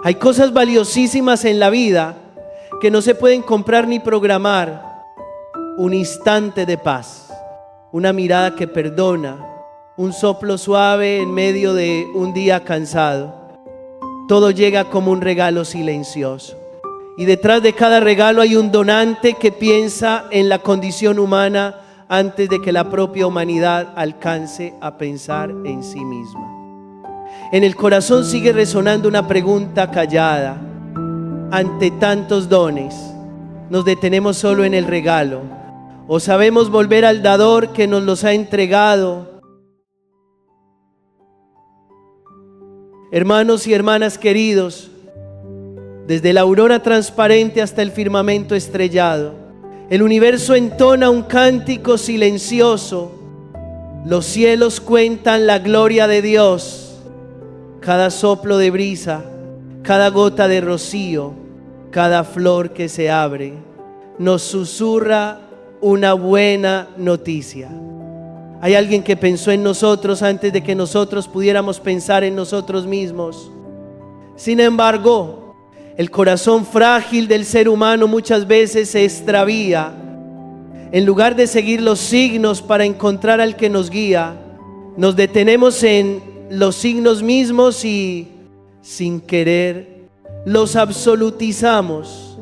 Hay cosas valiosísimas en la vida que no se pueden comprar ni programar. Un instante de paz, una mirada que perdona, un soplo suave en medio de un día cansado. Todo llega como un regalo silencioso. Y detrás de cada regalo hay un donante que piensa en la condición humana antes de que la propia humanidad alcance a pensar en sí misma. En el corazón sigue resonando una pregunta callada. Ante tantos dones, ¿nos detenemos solo en el regalo? ¿O sabemos volver al dador que nos los ha entregado? Hermanos y hermanas queridos, desde la aurora transparente hasta el firmamento estrellado, el universo entona un cántico silencioso. Los cielos cuentan la gloria de Dios. Cada soplo de brisa, cada gota de rocío, cada flor que se abre, nos susurra una buena noticia. Hay alguien que pensó en nosotros antes de que nosotros pudiéramos pensar en nosotros mismos. Sin embargo, el corazón frágil del ser humano muchas veces se extravía. En lugar de seguir los signos para encontrar al que nos guía, nos detenemos en los signos mismos y, sin querer, los absolutizamos.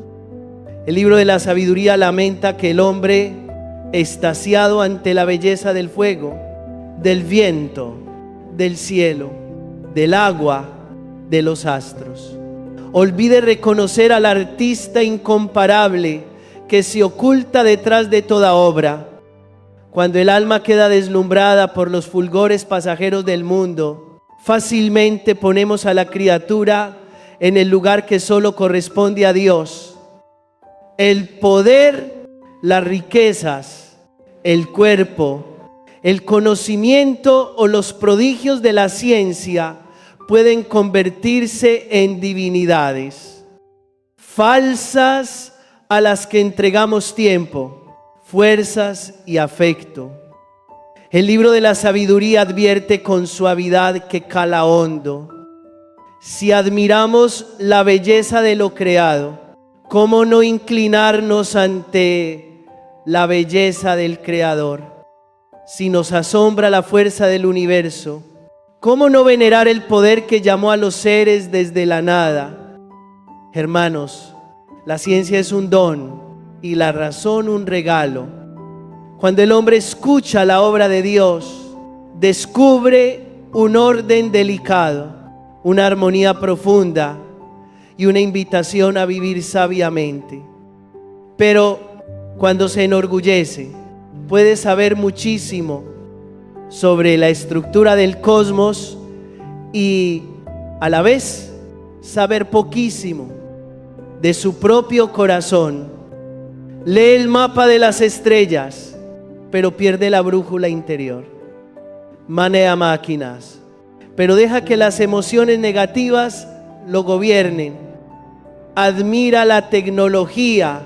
El libro de la sabiduría lamenta que el hombre, extasiado ante la belleza del fuego, del viento, del cielo, del agua, de los astros, olvide reconocer al artista incomparable que se oculta detrás de toda obra. Cuando el alma queda deslumbrada por los fulgores pasajeros del mundo, fácilmente ponemos a la criatura en el lugar que solo corresponde a Dios. El poder, las riquezas, el cuerpo, el conocimiento o los prodigios de la ciencia pueden convertirse en divinidades falsas a las que entregamos tiempo, fuerzas y afecto. El libro de la sabiduría advierte con suavidad que cala hondo. Si admiramos la belleza de lo creado, ¿cómo no inclinarnos ante la belleza del Creador? Si nos asombra la fuerza del universo, ¿cómo no venerar el poder que llamó a los seres desde la nada? Hermanos, la ciencia es un don y la razón un regalo. Cuando el hombre escucha la obra de Dios, descubre un orden delicado, una armonía profunda y una invitación a vivir sabiamente. Pero cuando se enorgullece, puede saber muchísimo sobre la estructura del cosmos y a la vez saber poquísimo de su propio corazón. Lee el mapa de las estrellas, pero pierde la brújula interior. Maneja máquinas, pero deja que las emociones negativas lo gobiernen. Admira la tecnología,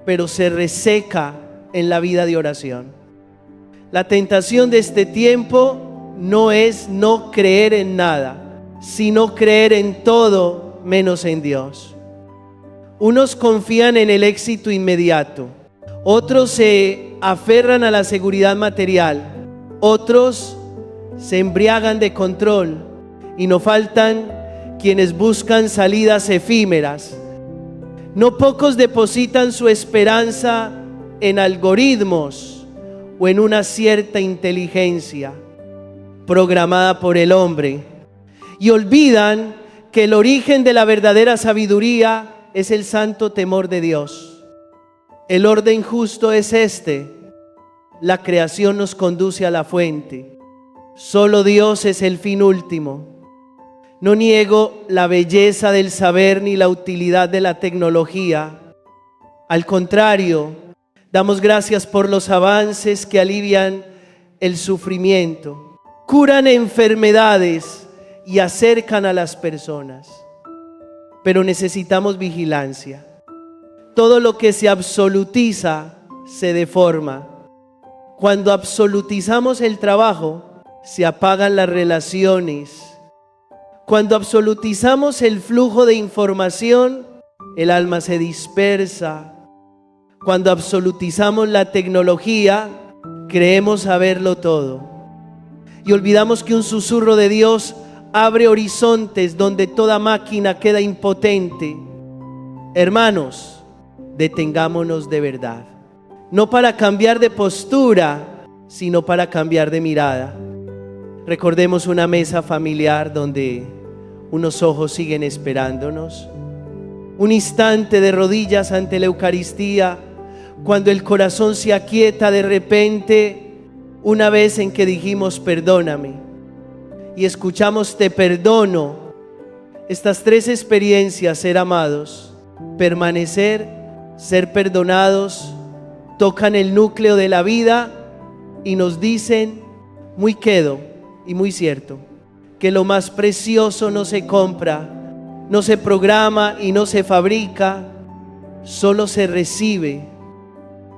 pero se reseca en la vida de oración. La tentación de este tiempo no es no creer en nada, sino creer en todo menos en Dios. Unos confían en el éxito inmediato, otros se aferran a la seguridad material, otros se embriagan de control y no faltan quienes buscan salidas efímeras. No pocos depositan su esperanza en algoritmos o en una cierta inteligencia programada por el hombre y olvidan que el origen de la verdadera sabiduría es el santo temor de Dios. El orden justo es este: la creación nos conduce a la fuente. Solo Dios es el fin último. No niego la belleza del saber ni la utilidad de la tecnología. Al contrario, damos gracias por los avances que alivian el sufrimiento, curan enfermedades y acercan a las personas. Pero necesitamos vigilancia. Todo lo que se absolutiza se deforma. Cuando absolutizamos el trabajo, se apagan las relaciones. Cuando absolutizamos el flujo de información, el alma se dispersa. Cuando absolutizamos la tecnología, creemos saberlo todo. Y olvidamos que un susurro de Dios abre horizontes donde toda máquina queda impotente. Hermanos, detengámonos de verdad. No para cambiar de postura, sino para cambiar de mirada. Recordemos una mesa familiar donde unos ojos siguen esperándonos. Un instante de rodillas ante la Eucaristía, cuando el corazón se aquieta de repente, una vez en que dijimos perdóname y escuchamos te perdono. Estas tres experiencias, ser amados, permanecer, ser perdonados, tocan el núcleo de la vida y nos dicen muy quedo y muy cierto que lo más precioso no se compra, no se programa y no se fabrica, solo se recibe.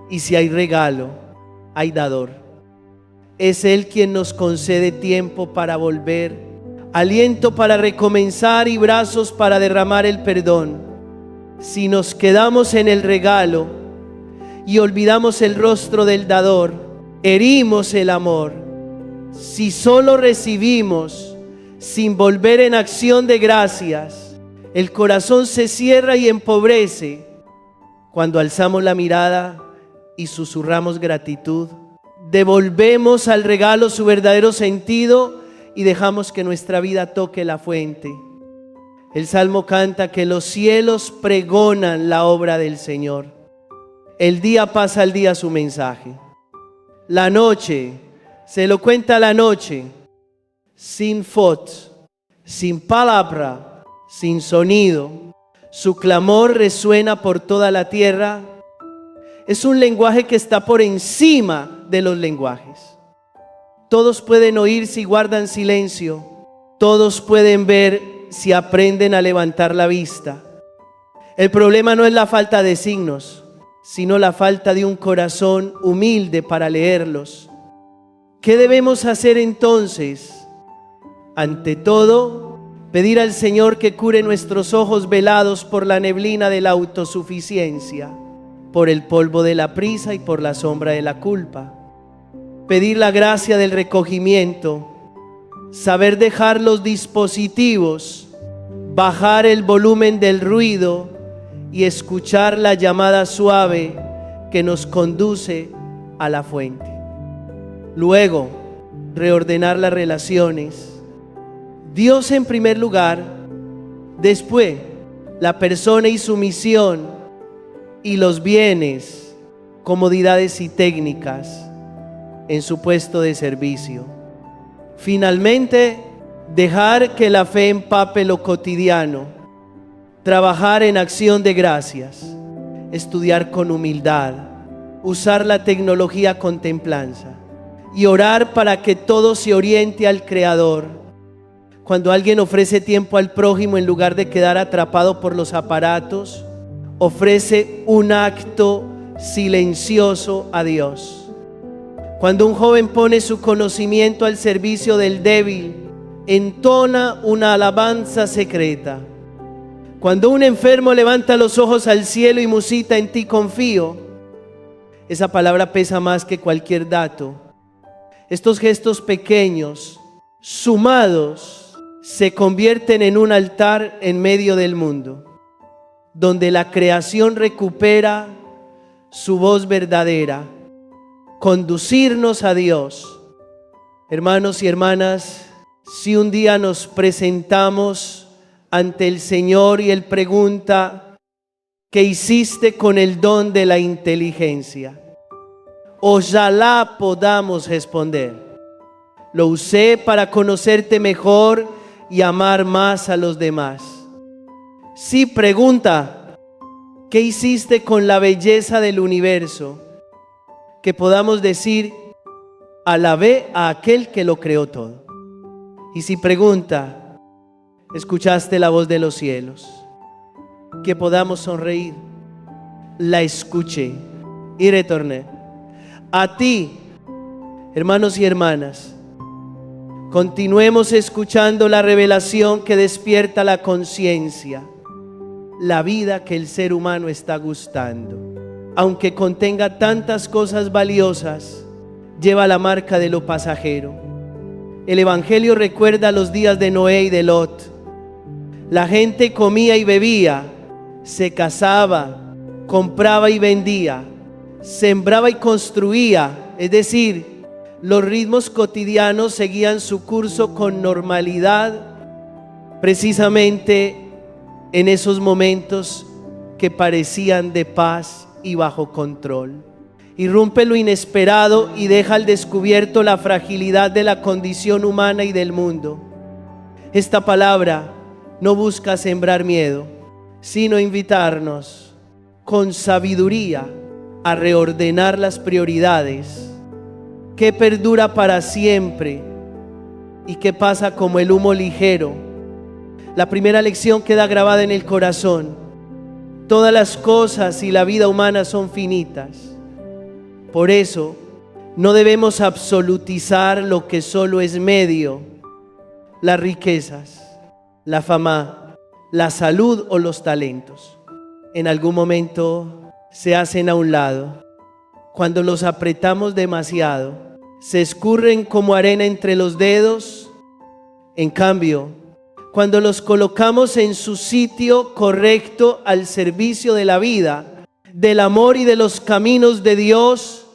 Y si hay regalo, hay dador. Es Él quien nos concede tiempo para volver, aliento para recomenzar y brazos para derramar el perdón. Si nos quedamos en el regalo y olvidamos el rostro del dador, herimos el amor. Si solo recibimos sin volver en acción de gracias, el corazón se cierra y empobrece. Cuando alzamos la mirada y susurramos gratitud, devolvemos al regalo su verdadero sentido y dejamos que nuestra vida toque la fuente. El Salmo canta que los cielos pregonan la obra del Señor. El día pasa al día su mensaje. La noche se lo cuenta la noche, sin voz, sin palabra, sin sonido. Su clamor resuena por toda la tierra. Es un lenguaje que está por encima de los lenguajes. Todos pueden oír si guardan silencio. Todos pueden ver si aprenden a levantar la vista. El problema no es la falta de signos, sino la falta de un corazón humilde para leerlos. ¿Qué debemos hacer entonces? Ante todo, pedir al Señor que cure nuestros ojos velados por la neblina de la autosuficiencia, por el polvo de la prisa y por la sombra de la culpa. Pedir la gracia del recogimiento, saber dejar los dispositivos, bajar el volumen del ruido y escuchar la llamada suave que nos conduce a la fuente. Luego, reordenar las relaciones. Dios en primer lugar, después la persona y su misión, y los bienes, comodidades y técnicas en su puesto de servicio. Finalmente, dejar que la fe empape lo cotidiano, trabajar en acción de gracias, estudiar con humildad, usar la tecnología con templanza y orar para que todo se oriente al Creador. Cuando alguien ofrece tiempo al prójimo en lugar de quedar atrapado por los aparatos, ofrece un acto silencioso a Dios. Cuando un joven pone su conocimiento al servicio del débil, entona una alabanza secreta. Cuando un enfermo levanta los ojos al cielo y musita en ti confío, esa palabra pesa más que cualquier dato. Estos gestos pequeños, sumados, se convierten en un altar en medio del mundo, donde la creación recupera su voz verdadera, conducirnos a Dios. Hermanos y hermanas, si un día nos presentamos ante el Señor y Él pregunta, ¿qué hiciste con el don de la inteligencia? Ojalá podamos responder, lo usé para conocerte mejor y amar más a los demás. Si pregunta, ¿qué hiciste con la belleza del universo? Que podamos decir, alabé a aquel que lo creó todo. Y si pregunta, ¿escuchaste la voz de los cielos? Que podamos sonreír, la escuché y retorné. A ti, hermanos y hermanas, Continuemos escuchando la revelación que despierta la conciencia, la vida que el ser humano está gustando. Aunque contenga tantas cosas valiosas, lleva la marca de lo pasajero. El Evangelio recuerda los días de Noé y de Lot. La gente comía y bebía, se casaba, compraba y vendía, sembraba y construía, es decir, los ritmos cotidianos seguían su curso con normalidad, precisamente en esos momentos que parecían de paz y bajo control. Irrumpe lo inesperado y deja al descubierto la fragilidad de la condición humana y del mundo. Esta palabra no busca sembrar miedo, sino invitarnos con sabiduría a reordenar las prioridades. ¿Qué perdura para siempre y qué pasa como el humo ligero? La primera lección queda grabada en el corazón. Todas las cosas y la vida humana son finitas. Por eso no debemos absolutizar lo que solo es medio, las riquezas, la fama, la salud o los talentos. En algún momento se hacen a un lado. Cuando los apretamos demasiado, se escurren como arena entre los dedos. En cambio, cuando los colocamos en su sitio correcto al servicio de la vida, del amor y de los caminos de Dios,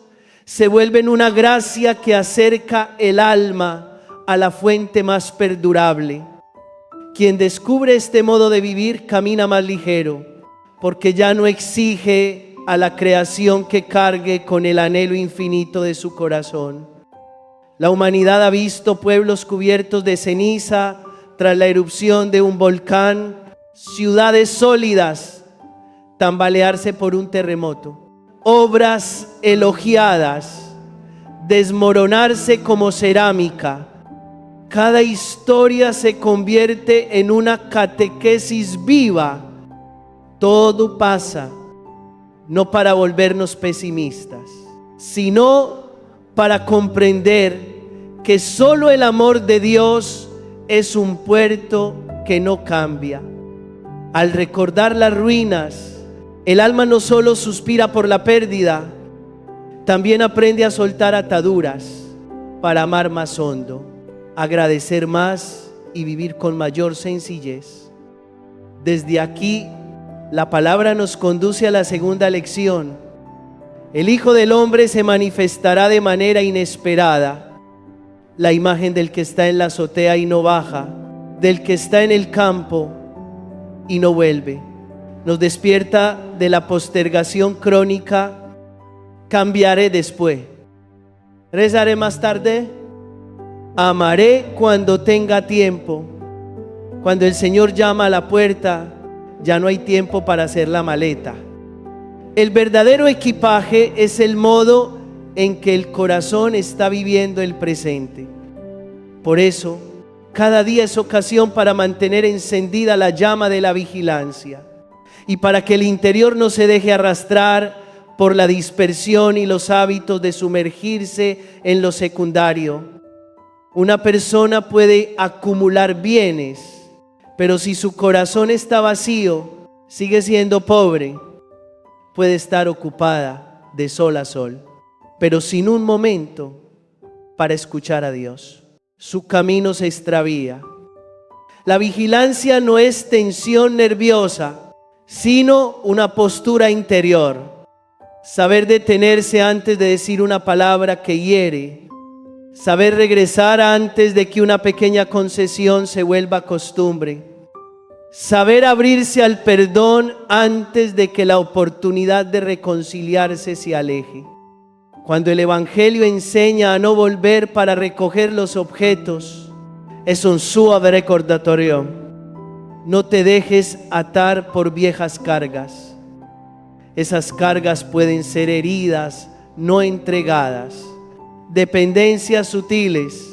se vuelven una gracia que acerca el alma a la fuente más perdurable. Quien descubre este modo de vivir camina más ligero, porque ya no exige a la creación que cargue con el anhelo infinito de su corazón. La humanidad ha visto pueblos cubiertos de ceniza tras la erupción de un volcán, ciudades sólidas tambalearse por un terremoto, obras elogiadas desmoronarse como cerámica. Cada historia se convierte en una catequesis viva. Todo pasa, no para volvernos pesimistas, sino para comprender que solo el amor de Dios es un puerto que no cambia. Al recordar las ruinas, el alma no solo suspira por la pérdida, también aprende a soltar ataduras para amar más hondo, agradecer más y vivir con mayor sencillez. Desde aquí, la palabra nos conduce a la segunda lección. El Hijo del Hombre se manifestará de manera inesperada. La imagen del que está en la azotea y no baja, del que está en el campo y no vuelve, nos despierta de la postergación crónica. Cambiaré después, rezaré más tarde, amaré cuando tenga tiempo. Cuando el Señor llama a la puerta, ya no hay tiempo para hacer la maleta. El verdadero equipaje es el modo en que el corazón está viviendo el presente. Por eso, cada día es ocasión para mantener encendida la llama de la vigilancia y para que el interior no se deje arrastrar por la dispersión y los hábitos de sumergirse en lo secundario. Una persona puede acumular bienes, pero si su corazón está vacío, sigue siendo pobre. Puede estar ocupada de sol a sol, pero sin un momento para escuchar a Dios. Su camino se extravía. La vigilancia no es tensión nerviosa, sino una postura interior. Saber detenerse antes de decir una palabra que hiere. Saber regresar antes de que una pequeña concesión se vuelva costumbre. Saber abrirse al perdón antes de que la oportunidad de reconciliarse se aleje. Cuando el Evangelio enseña a no volver para recoger los objetos, es un suave recordatorio. No te dejes atar por viejas cargas. Esas cargas pueden ser heridas no entregadas, dependencias sutiles,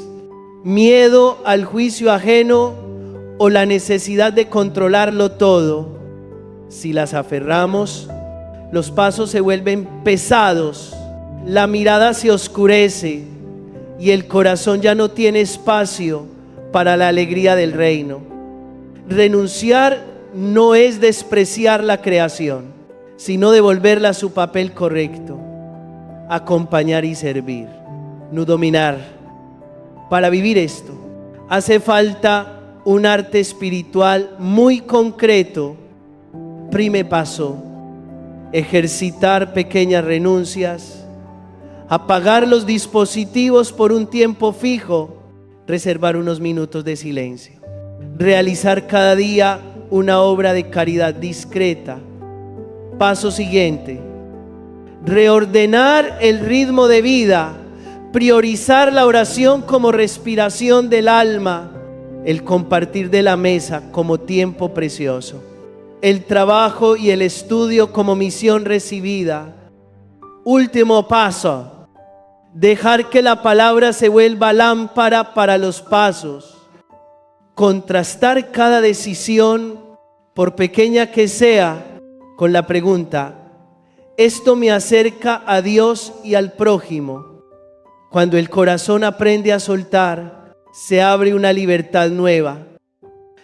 miedo al juicio ajeno o la necesidad de controlarlo todo. Si las aferramos, los pasos se vuelven pesados, la mirada se oscurece y el corazón ya no tiene espacio para la alegría del reino. Renunciar no es despreciar la creación, sino devolverla a su papel correcto: acompañar y servir, no dominar. Para vivir esto hace falta un arte espiritual muy concreto. Primer paso: ejercitar pequeñas renuncias, apagar los dispositivos por un tiempo fijo, reservar unos minutos de silencio, realizar cada día una obra de caridad discreta. Paso siguiente: reordenar el ritmo de vida, priorizar la oración como respiración del alma, el compartir de la mesa como tiempo precioso, el trabajo y el estudio como misión recibida. Último paso: dejar que la palabra se vuelva lámpara para los pasos. Contrastar cada decisión, por pequeña que sea, con la pregunta: ¿esto me acerca a Dios y al prójimo? Cuando el corazón aprende a soltar, se abre una libertad nueva.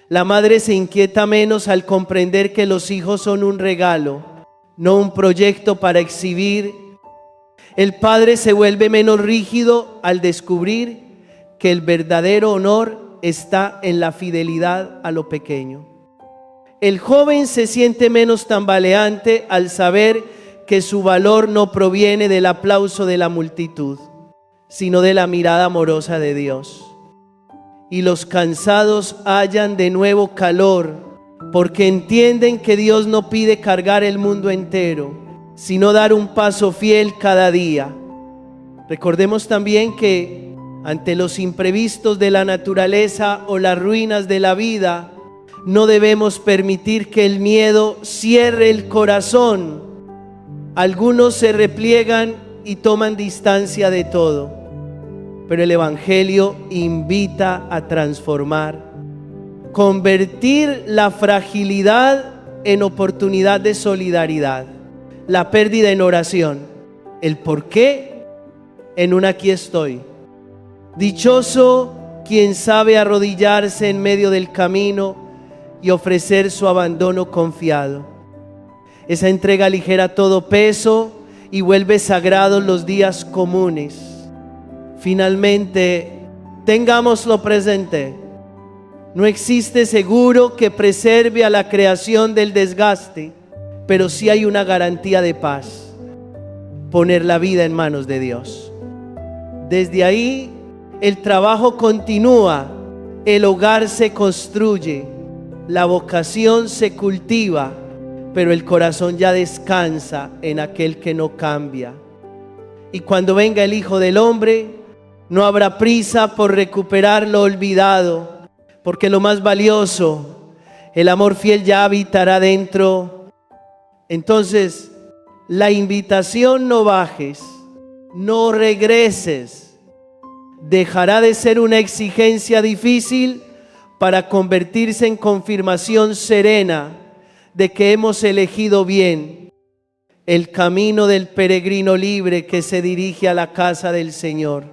La madre se inquieta menos al comprender que los hijos son un regalo, no un proyecto para exhibir. El padre se vuelve menos rígido al descubrir que el verdadero honor está en la fidelidad a lo pequeño. El joven se siente menos tambaleante al saber que su valor no proviene del aplauso de la multitud, sino de la mirada amorosa de Dios. Y los cansados hallan de nuevo calor, porque entienden que Dios no pide cargar el mundo entero, sino dar un paso fiel cada día. Recordemos también que ante los imprevistos de la naturaleza o las ruinas de la vida, no debemos permitir que el miedo cierre el corazón. Algunos se repliegan y toman distancia de todo, pero el Evangelio invita a transformar, convertir la fragilidad en oportunidad de solidaridad, la pérdida en oración, el por qué en un aquí estoy. Dichoso quien sabe arrodillarse en medio del camino y ofrecer su abandono confiado. Esa entrega ligera todo peso y vuelve sagrados los días comunes. Finalmente, tengámoslo presente: no existe seguro que preserve a la creación del desgaste, pero sí hay una garantía de paz: poner la vida en manos de Dios. Desde ahí, el trabajo continúa, el hogar se construye, la vocación se cultiva, pero el corazón ya descansa en aquel que no cambia. Y cuando venga el Hijo del Hombre, no habrá prisa por recuperar lo olvidado, porque lo más valioso, el amor fiel, ya habitará dentro. Entonces, la invitación: no bajes, no regreses, dejará de ser una exigencia difícil para convertirse en confirmación serena de que hemos elegido bien el camino del peregrino libre que se dirige a la casa del Señor.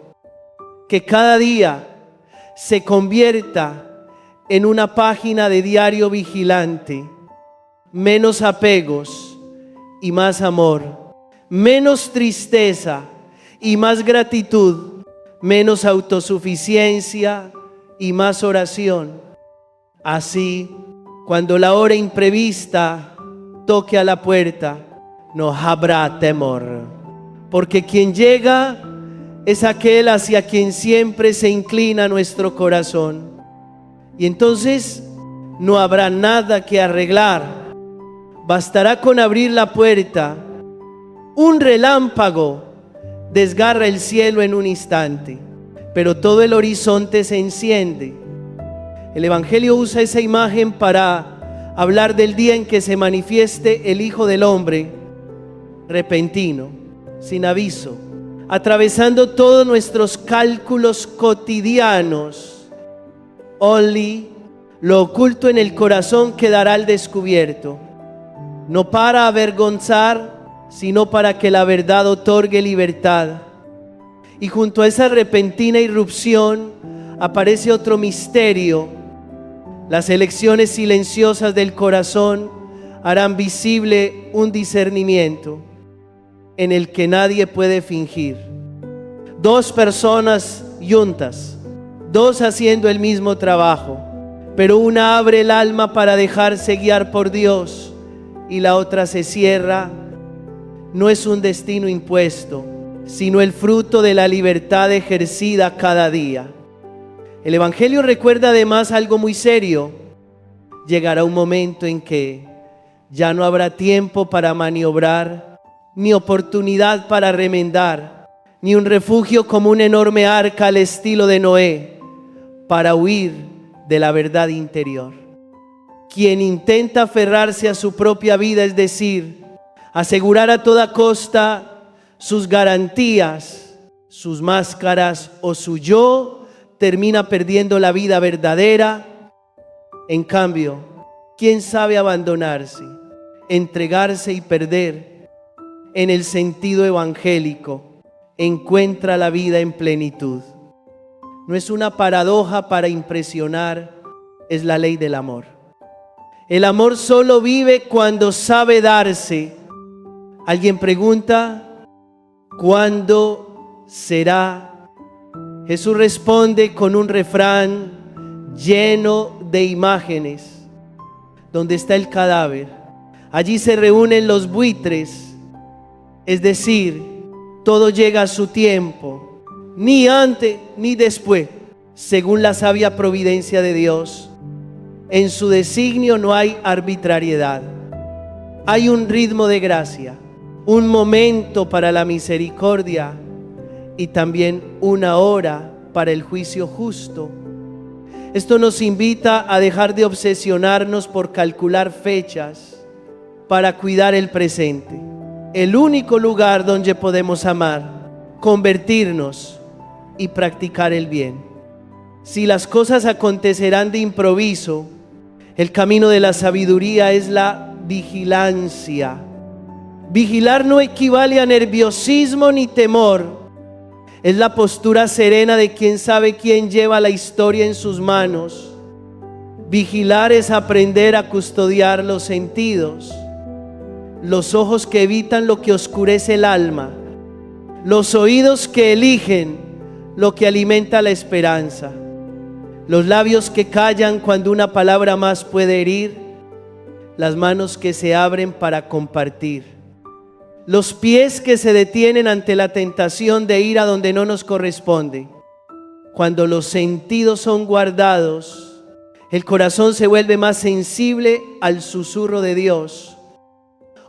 Que cada día se convierta en una página de diario vigilante: menos apegos y más amor, menos tristeza y más gratitud, menos autosuficiencia y más oración. Así, cuando la hora imprevista toque a la puerta, no habrá temor, porque quien llega es aquel hacia quien siempre se inclina nuestro corazón. Y entonces no habrá nada que arreglar. Bastará con abrir la puerta. Un relámpago desgarra el cielo en un instante, pero todo el horizonte se enciende. El Evangelio usa esa imagen para hablar del día en que se manifieste el Hijo del Hombre, repentino, sin aviso, atravesando todos nuestros cálculos cotidianos. Only lo oculto en el corazón quedará al descubierto, no para avergonzar, sino para que la verdad otorgue libertad. Y junto a esa repentina irrupción aparece otro misterio. Las elecciones silenciosas del corazón harán visible un discernimiento en el que nadie puede fingir. Dos personas juntas, dos haciendo el mismo trabajo, pero una abre el alma para dejarse guiar por Dios y la otra se cierra. No es un destino impuesto, sino el fruto de la libertad ejercida cada día. El Evangelio recuerda además algo muy serio. Llegará un momento en que ya no habrá tiempo para maniobrar, ni oportunidad para remendar, ni un refugio como un enorme arca al estilo de Noé para huir de la verdad interior. Quien intenta aferrarse a su propia vida, es decir, asegurar a toda costa sus garantías, sus máscaras o su yo, termina perdiendo la vida verdadera. En cambio, quien sabe abandonarse, entregarse y perder en el sentido evangélico, encuentra la vida en plenitud. No es una paradoja para impresionar, es la ley del amor. El amor solo vive cuando sabe darse. Alguien pregunta, ¿cuándo será? Jesús responde con un refrán lleno de imágenes. Donde está el cadáver, allí se reúnen los buitres. Es decir, todo llega a su tiempo, ni antes ni después, según la sabia providencia de Dios. En su designio no hay arbitrariedad. Hay un ritmo de gracia, un momento para la misericordia y también una hora para el juicio justo. Esto nos invita a dejar de obsesionarnos por calcular fechas para cuidar el presente. El único lugar donde podemos amar, convertirnos y practicar el bien. Si las cosas acontecerán de improviso, el camino de la sabiduría es la vigilancia. Vigilar no equivale a nerviosismo ni temor. Es la postura serena de quien sabe quién lleva la historia en sus manos. Vigilar es aprender a custodiar los sentidos, los ojos que evitan lo que oscurece el alma, los oídos que eligen lo que alimenta la esperanza, los labios que callan cuando una palabra más puede herir, las manos que se abren para compartir, los pies que se detienen ante la tentación de ir a donde no nos corresponde. Cuando los sentidos son guardados, el corazón se vuelve más sensible al susurro de Dios.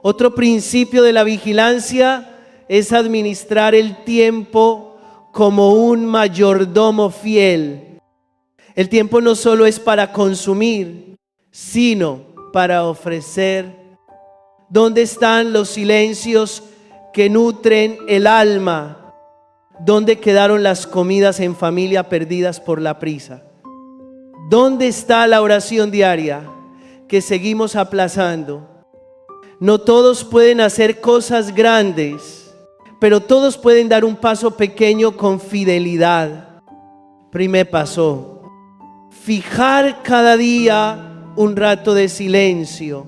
Otro principio de la vigilancia es administrar el tiempo como un mayordomo fiel. El tiempo no solo es para consumir, sino para ofrecer. ¿Dónde están los silencios que nutren el alma? ¿Dónde quedaron las comidas en familia perdidas por la prisa? ¿Dónde está la oración diaria que seguimos aplazando? No todos pueden hacer cosas grandes, pero todos pueden dar un paso pequeño con fidelidad. Primer paso, fijar cada día un rato de silencio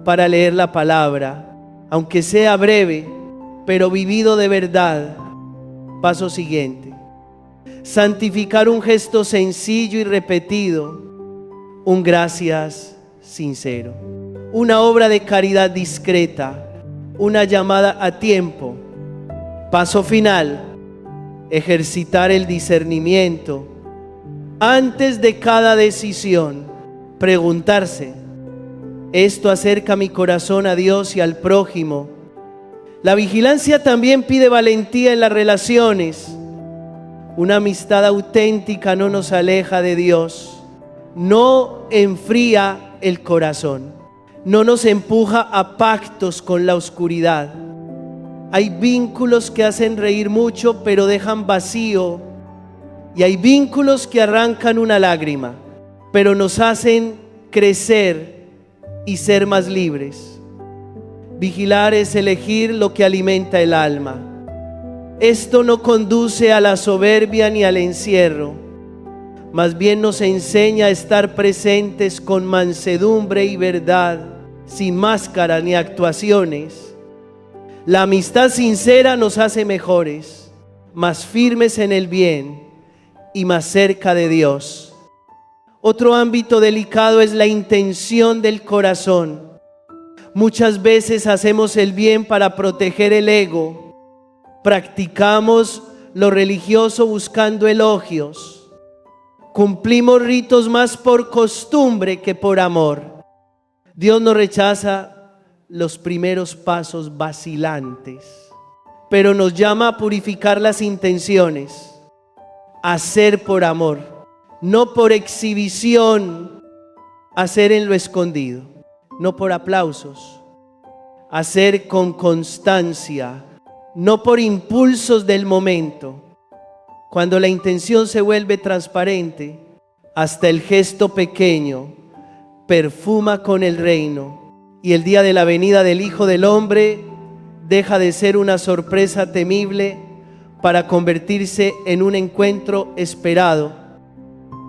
para leer la palabra, aunque sea breve, pero vivido de verdad. Paso siguiente, santificar un gesto sencillo y repetido, un gracias sincero, una obra de caridad discreta, una llamada a tiempo. Paso final, ejercitar el discernimiento. Antes de cada decisión, preguntarse, ¿esto acerca mi corazón a Dios y al prójimo? La vigilancia también pide valentía en las relaciones. Una amistad auténtica no nos aleja de Dios, no enfría el corazón, no nos empuja a pactos con la oscuridad. Hay vínculos que hacen reír mucho pero dejan vacío, y hay vínculos que arrancan una lágrima pero nos hacen crecer y ser más libres. Vigilar es elegir lo que alimenta el alma. Esto no conduce a la soberbia ni al encierro, más bien nos enseña a estar presentes con mansedumbre y verdad, sin máscaras ni actuaciones. La amistad sincera nos hace mejores, más firmes en el bien y más cerca de Dios. Otro ámbito delicado es la intención del corazón. Muchas veces hacemos el bien para proteger el ego. Practicamos lo religioso buscando elogios. Cumplimos ritos más por costumbre que por amor. Dios no rechaza los primeros pasos vacilantes, pero nos llama a purificar las intenciones, a hacer por amor, no por exhibición, hacer en lo escondido, no por aplausos, hacer con constancia, no por impulsos del momento. Cuando la intención se vuelve transparente, hasta el gesto pequeño perfuma con el reino, y el día de la venida del Hijo del Hombre deja de ser una sorpresa temible para convertirse en un encuentro esperado,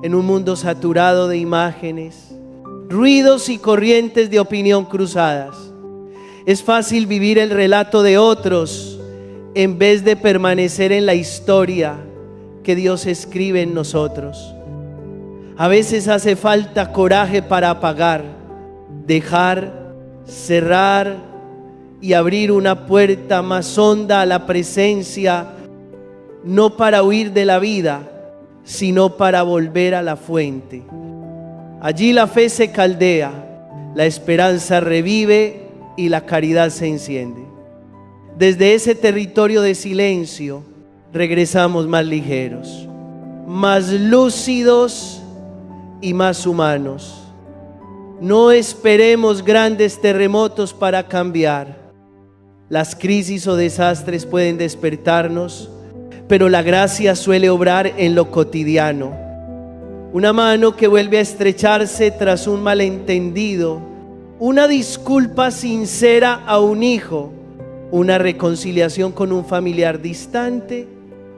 en un mundo saturado de imágenes, ruidos y corrientes de opinión cruzadas. Es fácil vivir el relato de otros en vez de permanecer en la historia que Dios escribe en nosotros. A veces hace falta coraje para apagar, dejar, cerrar y abrir una puerta más honda a la presencia, no para huir de la vida, sino para volver a la fuente. Allí la fe se caldea, la esperanza revive y la caridad se enciende. Desde ese territorio de silencio regresamos más ligeros, más lúcidos y más humanos. No esperemos grandes terremotos para cambiar. Las crisis o desastres pueden despertarnos, pero la gracia suele obrar en lo cotidiano. Una mano que vuelve a estrecharse tras un malentendido, una disculpa sincera a un hijo, una reconciliación con un familiar distante,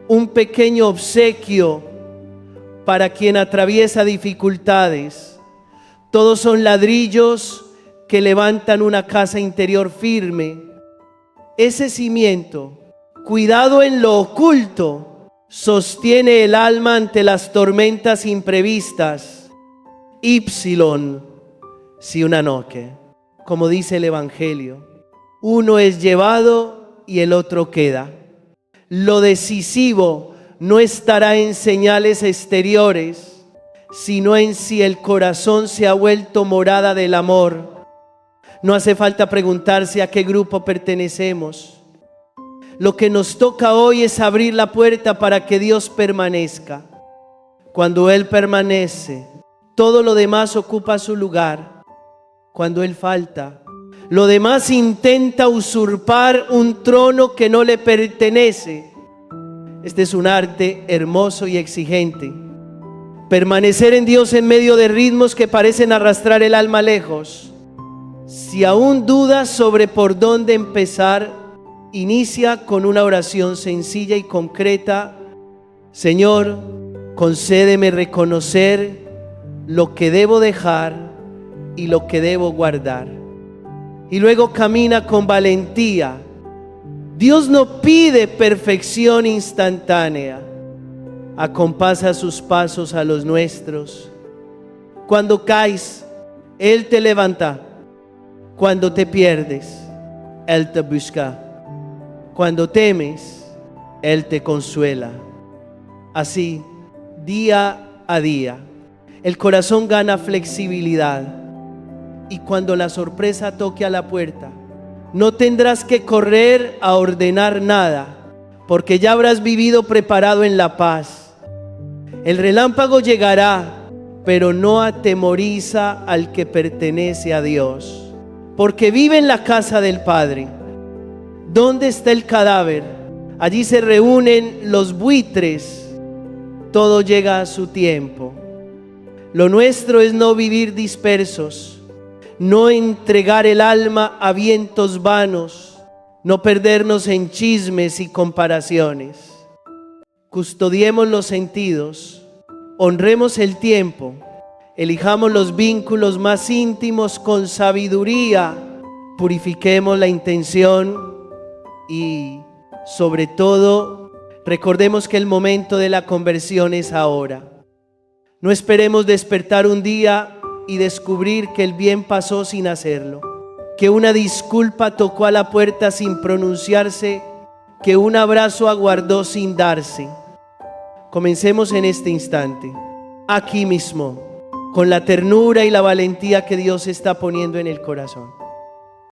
un pequeño obsequio para quien atraviesa dificultades. Todos son ladrillos que levantan una casa interior firme. Ese cimiento, cuidado en lo oculto, sostiene el alma ante las tormentas imprevistas. Ipsilon si una noche, como dice el Evangelio. Uno es llevado y el otro queda. Lo decisivo no estará en señales exteriores, sino en si el corazón se ha vuelto morada del amor. No hace falta preguntarse a qué grupo pertenecemos. Lo que nos toca hoy es abrir la puerta para que Dios permanezca. Cuando Él permanece, todo lo demás ocupa su lugar. Cuando Él falta, lo demás intenta usurpar un trono que no le pertenece. Este es un arte hermoso y exigente. Permanecer en Dios en medio de ritmos que parecen arrastrar el alma lejos. Si aún dudas sobre por dónde empezar, inicia con una oración sencilla y concreta. Señor, concédeme reconocer lo que debo dejar y lo que debo guardar. Y luego camina con valentía. Dios no pide perfección instantánea. Acompasa sus pasos a los nuestros. Cuando caes, Él te levanta. Cuando te pierdes, Él te busca. Cuando temes, Él te consuela. Así, día a día, el corazón gana flexibilidad. Y cuando la sorpresa toque a la puerta, no tendrás que correr a ordenar nada, porque ya habrás vivido preparado en la paz. El relámpago llegará, pero no atemoriza al que pertenece a Dios, porque vive en la casa del Padre. ¿Dónde está el cadáver? Allí se reúnen los buitres. Todo llega a su tiempo. Lo nuestro es no vivir dispersos, no entregar el alma a vientos vanos, no perdernos en chismes y comparaciones. Custodiemos los sentidos, honremos el tiempo, elijamos los vínculos más íntimos con sabiduría, purifiquemos la intención y, sobre todo, recordemos que el momento de la conversión es ahora. No esperemos despertar un día y descubrir que el bien pasó sin hacerlo, que una disculpa tocó a la puerta sin pronunciarse, que un abrazo aguardó sin darse. Comencemos en este instante, aquí mismo, con la ternura y la valentía que Dios está poniendo en el corazón.